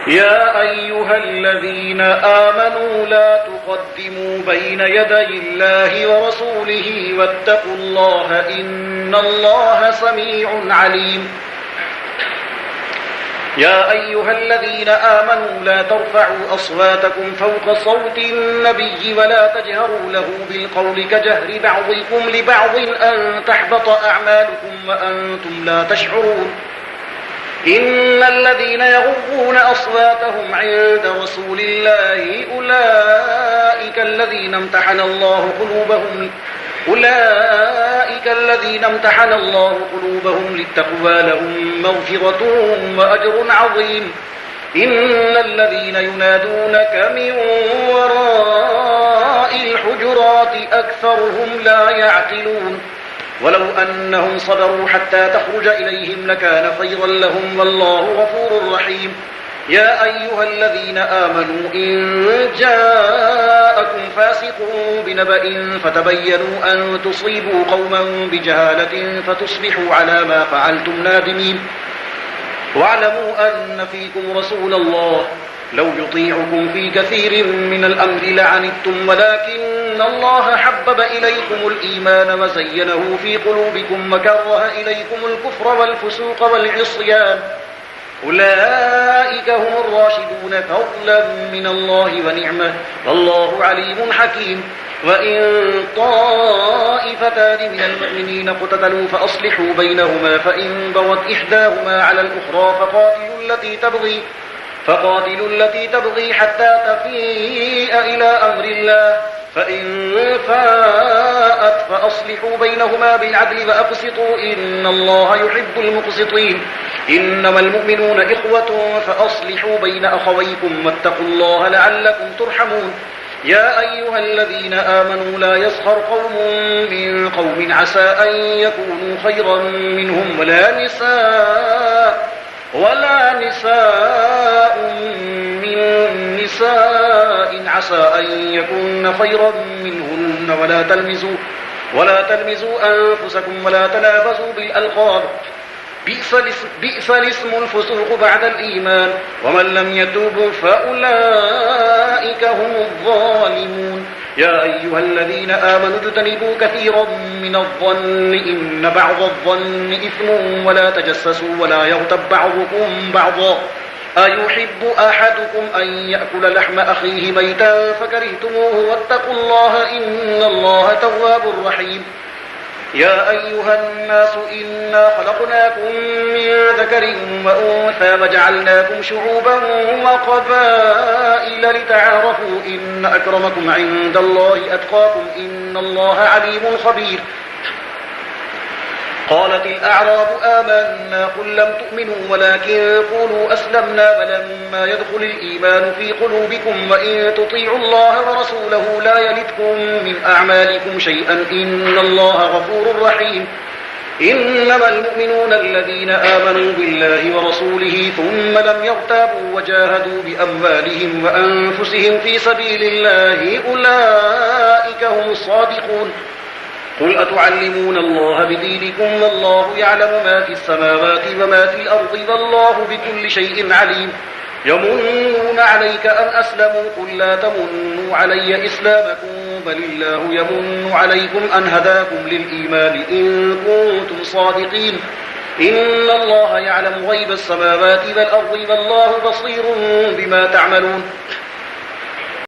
يا أيها الذين آمنوا لا تقدموا بين يدي الله ورسوله واتقوا الله إن الله سميع عليم. يا أيها الذين آمنوا لا ترفعوا أصواتكم فوق صوت النبي ولا تجهروا له بالقول كجهر بعضكم لبعض أن تحبط أعمالكم وأنتم لا تشعرون. إن الذين يغضون أصواتهم عند رسول الله أولئك الذين امتحن الله قلوبهم للتقوى لهم مغفرة وأجر عظيم. إن الذين ينادونك من وراء الحجرات أكثرهم لا يعقلون. ولو أنهم صبروا حتى تخرج إليهم لكان خيرا لهم والله غفور رحيم. يا أيها الذين آمنوا إن جاءكم فاسق بنبأ فتبينوا أن تصيبوا قوما بجهالة فتصبحوا على ما فعلتم نادمين. واعلموا أن فيكم رسول الله لو يطيعكم في كثير من الأمر لعنتم ولكن الله حبب إليكم الإيمان وزينه في قلوبكم وكره إليكم الكفر والفسوق والعصيان أولئك هم الراشدون فضلا من الله ونعمة والله عليم حكيم. وإن طائفتان من المؤمنين اقتتلوا فأصلحوا بينهما فإن بغت إحداهما على الأخرى فقاتلوا التي تبغي حتى تفيء إلى أمر الله فإن فاءت فأصلحوا بينهما بالعدل وأقسطوا إن الله يحب المقسطين. إنما المؤمنون إخوة فأصلحوا بين أخويكم واتقوا الله لعلكم ترحمون. يا أيها الذين آمنوا لا يسخر قوم من قوم عسى أن يكونوا خيرا منهم ولا نساء من نساء عسى أن يكون خيرا منهن ولا تلمزوا أنفسكم ولا تنابزوا بالألقاب بئس الاسم الفسوق بعد الإيمان ومن لم يتوب فأولئك هم الظالمون. يا أيها الذين آمنوا اجتنبوا كثيرا من الظن إن بعض الظن إثم ولا تجسسوا ولا يغتب بعضكم بعضا أيحب أحدكم أن يأكل لحم أخيه ميتا فكرهتموه واتقوا الله إن الله تواب رحيم. يا أيها الناس إنا خلقناكم من ذكر وأنثى وجعلناكم شعوبا وقبائل لتعارفوا إن أكرمكم عند الله أتقاكم إن الله عليم خبير. قالت الأعراب آمنا قل لم تؤمنوا ولكن قولوا أسلمنا ولما يدخل الإيمان في قلوبكم وإن تطيعوا الله ورسوله لا يلدكم من أعمالكم شيئا إن الله غفور رحيم. إنما المؤمنون الذين آمنوا بالله ورسوله ثم لم يرتابوا وجاهدوا بأموالهم وأنفسهم في سبيل الله أولئك هم الصادقون. قل أتعلمون الله بدينكم والله يعلم ما في السماوات وما في الأرض والله بكل شيء عليم. يمنون عليك أن أسلموا قل لا تمنوا علي إسلامكم بل الله يمن عليكم أن هداكم للإيمان إن كنتم صادقين. إن الله يعلم غيب السماوات والأرض والله بصير بما تعملون.